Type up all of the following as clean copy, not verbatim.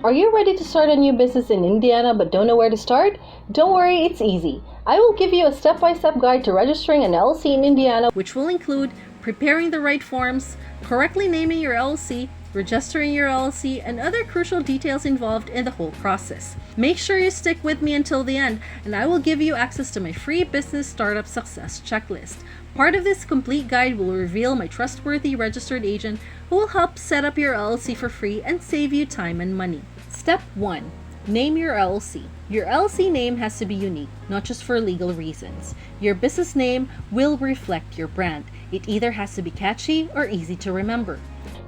Are you ready to start a new business in Indiana but don't know where to start? Don't worry, it's easy. I will give you a step-by-step guide to registering an LLC in Indiana, which will include preparing the right forms, correctly naming your LLC, registering your LLC, and other crucial details involved in the whole process. Make sure you stick with me until the end, and I will give you access to my free business startup success checklist. Part of this complete guide will reveal my trustworthy registered agent who will help set up your LLC for free and save you time and money. Step 1. Name your LLC. Your LLC name has to be unique, not just for legal reasons. Your business name will reflect your brand. It either has to be catchy or easy to remember.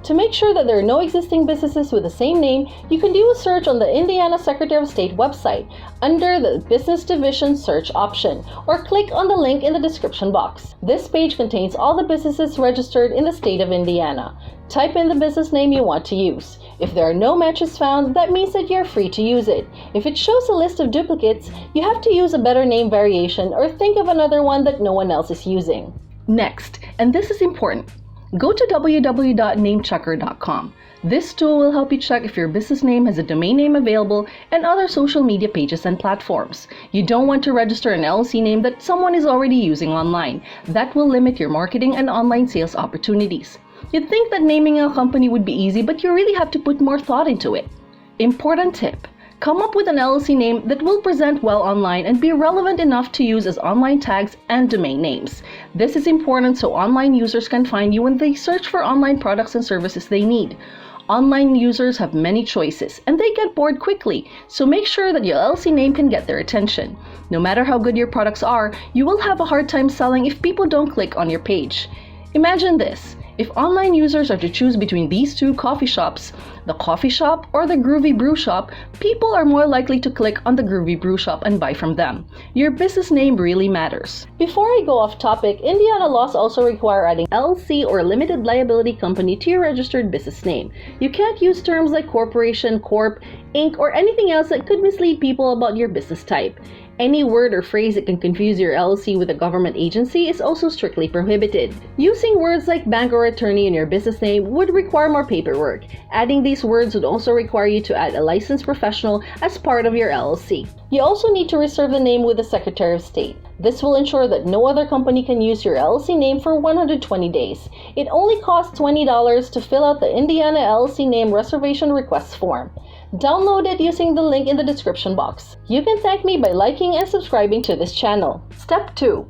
To make sure that there are no existing businesses with the same name, you can do a search on the Indiana Secretary of State website under the Business Division search option, or click on the link in the description box. This page contains all the businesses registered in the state of Indiana. Type in the business name you want to use. If there are no matches found, that means that you're free to use it. If it shows a list of duplicates, you have to use a better name variation or think of another one that no one else is using. Next, and this is important, go to www.namechecker.com. This tool will help you check if your business name has a domain name available and other social media pages and platforms. You don't want to register an LLC name that someone is already using online. That will limit your marketing and online sales opportunities. You'd think that naming a company would be easy, but you really have to put more thought into it. Important tip. Come up with an LLC name that will present well online and be relevant enough to use as online tags and domain names. This is important so online users can find you when they search for online products and services they need. Online users have many choices and they get bored quickly, so make sure that your LLC name can get their attention. No matter how good your products are, you will have a hard time selling if people don't click on your page. Imagine this. If online users are to choose between these two coffee shops, the coffee shop or the Groovy Brew Shop, people are more likely to click on the Groovy Brew Shop and buy from them. Your business name really matters. Before I go off topic, Indiana laws also require adding LLC or limited liability company to your registered business name. You can't use terms like corporation, corp, inc, or anything else that could mislead people about your business type. Any word or phrase that can confuse your LLC with a government agency is also strictly prohibited. Using words like bank or attorney in your business name would require more paperwork. Adding these words would also require you to add a licensed professional as part of your LLC. You also need to reserve the name with the Secretary of State. This will ensure that no other company can use your LLC name for 120 days. It only costs $20 to fill out the Indiana LLC name reservation request form. Download it using the link in the description box. You can thank me by liking and subscribing to this channel. Step 2.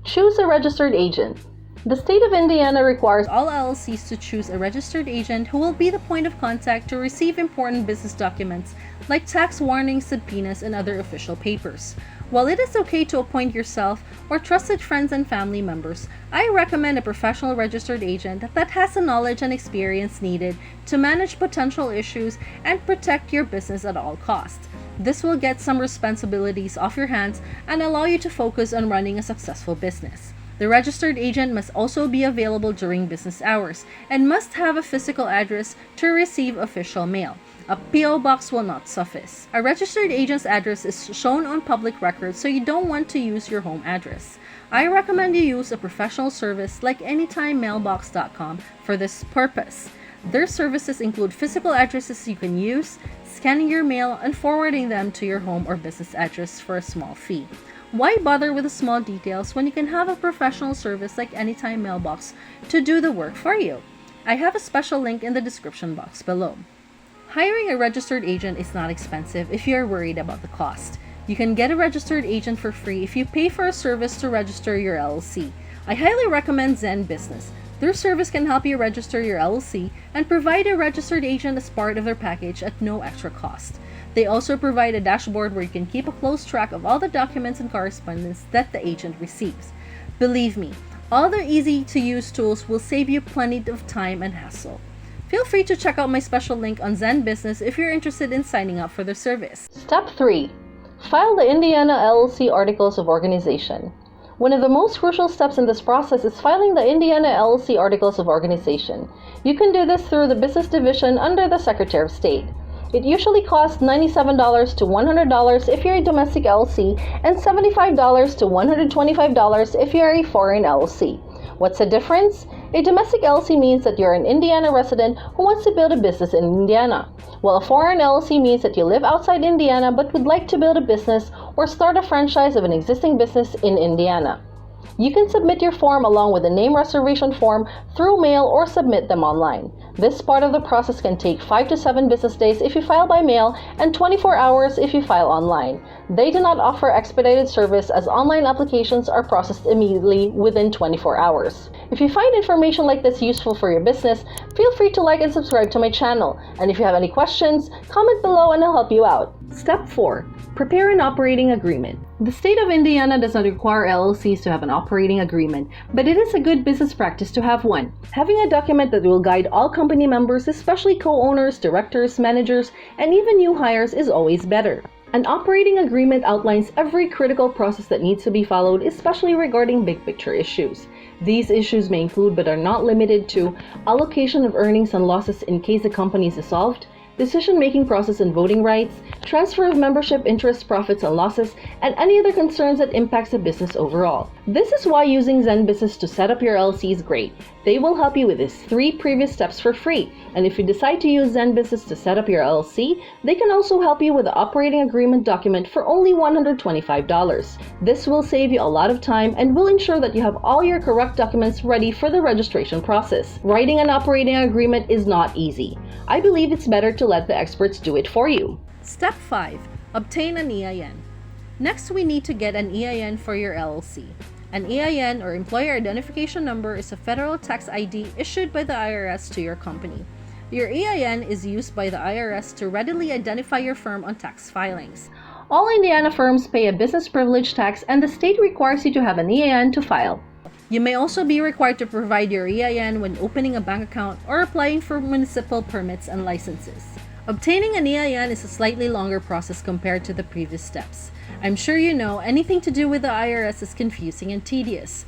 Choose a registered agent. The state of Indiana requires all LLCs to choose a registered agent who will be the point of contact to receive important business documents like tax warnings, subpoenas, and other official papers. While it is okay to appoint yourself or trusted friends and family members, I recommend a professional registered agent that has the knowledge and experience needed to manage potential issues and protect your business at all costs. This will get some responsibilities off your hands and allow you to focus on running a successful business. The registered agent must also be available during business hours and must have a physical address to receive official mail. A PO box will not suffice. A registered agent's address is shown on public records, so you don't want to use your home address. I recommend you use a professional service like AnytimeMailbox.com for this purpose. Their services include physical addresses you can use, scanning your mail, and forwarding them to your home or business address for a small fee. Why bother with the small details when you can have a professional service like Anytime Mailbox to do the work for you? I have a special link in the description box below. Hiring a registered agent is not expensive if you are worried about the cost. You can get a registered agent for free if you pay for a service to register your LLC. I highly recommend Zen Business. Their service can help you register your LLC and provide a registered agent as part of their package at no extra cost. They also provide a dashboard where you can keep a close track of all the documents and correspondence that the agent receives. Believe me, all their easy-to-use tools will save you plenty of time and hassle. Feel free to check out my special link on Zen Business if you're interested in signing up for their service. Step 3. File the Indiana LLC Articles of Organization. One of the most crucial steps in this process is filing the Indiana LLC Articles of Organization. You can do this through the Business Division under the Secretary of State. It usually costs $97 to $100 if you're a domestic LLC and $75 to $125 if you're a foreign LLC. What's the difference? A domestic LLC means that you're an Indiana resident who wants to build a business in Indiana, while a foreign LLC means that you live outside Indiana but would like to build a business or start a franchise of an existing business in Indiana. You can submit your form along with a name reservation form through mail or submit them online. This part of the process can take 5 to 7 business days if you file by mail and 24 hours if you file online. They do not offer expedited service as online applications are processed immediately within 24 hours. If you find information like this useful for your business, feel free to like and subscribe to my channel. And if you have any questions, comment below and I'll help you out. Step 4. Prepare an operating agreement. The state of Indiana does not require LLCs to have an operating agreement, but it is a good business practice to have one. Having a document that will guide all company members, especially co-owners, directors, managers, and even new hires is always better. An operating agreement outlines every critical process that needs to be followed, especially regarding big picture issues. These issues may include but are not limited to allocation of earnings and losses in case the company is dissolved, decision-making process and voting rights, transfer of membership interests, profits and losses, and any other concerns that impacts the business overall. This is why using Zen Business to set up your LLC is great. They will help you with these 3 previous steps for free. And if you decide to use Zen Business to set up your LLC, they can also help you with the operating agreement document for only $125. This will save you a lot of time and will ensure that you have all your correct documents ready for the registration process. Writing an operating agreement is not easy. I believe it's better to let the experts do it for you. Step 5. Obtain an EIN. Next, we need to get an EIN for your LLC. An EIN, or Employer Identification Number, is a federal tax ID issued by the IRS to your company. Your EIN is used by the IRS to readily identify your firm on tax filings. All Indiana firms pay a business privilege tax, and the state requires you to have an EIN to file. You may also be required to provide your EIN when opening a bank account or applying for municipal permits and licenses. Obtaining an EIN is a slightly longer process compared to the previous steps. I'm sure you know anything to do with the IRS is confusing and tedious.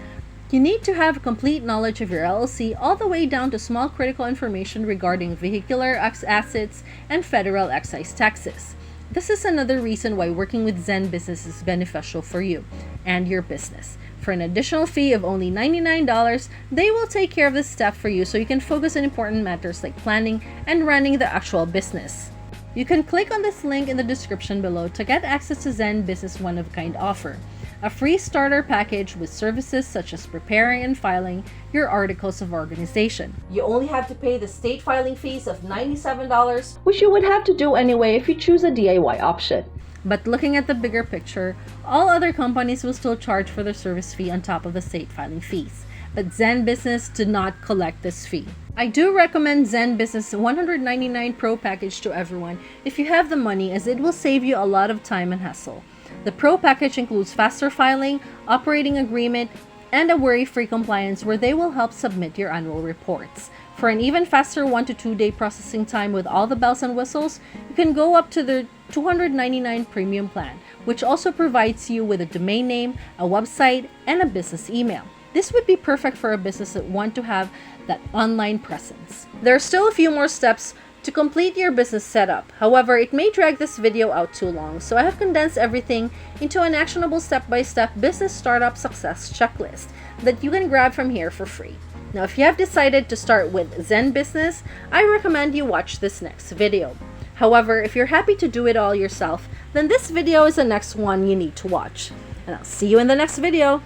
You need to have complete knowledge of your LLC all the way down to small critical information regarding vehicular assets and federal excise taxes. This is another reason why working with Zen Business is beneficial for you and your business. For an additional fee of only $99, they will take care of this step for you so you can focus on important matters like planning and running the actual business. You can click on this link in the description below to get access to Zen Business one-of-a-kind offer, a free starter package with services such as preparing and filing your articles of organization. You only have to pay the state filing fees of $97, which you would have to do anyway if you choose a DIY option. But looking at the bigger picture, all other companies will still charge for their service fee on top of the state filing fees. But Zen Business did not collect this fee. I do recommend Zen Business 199 Pro package to everyone if you have the money, as it will save you a lot of time and hassle. The Pro package includes faster filing, operating agreement, and a worry-free compliance where they will help submit your annual reports. For an even faster 1 to 2 day processing time with all the bells and whistles, you can go up to the $299 premium plan, which also provides you with a domain name, a website, and a business email. This would be perfect for a business that want to have that online presence. There are still a few more steps to complete your business setup. However, it may drag this video out too long, so I have condensed everything into an actionable step-by-step business startup success checklist that you can grab from here for free. Now, if you have decided to start with Zen Business, I recommend you watch this next video. However, if you're happy to do it all yourself, then this video is the next one you need to watch. And I'll see you in the next video.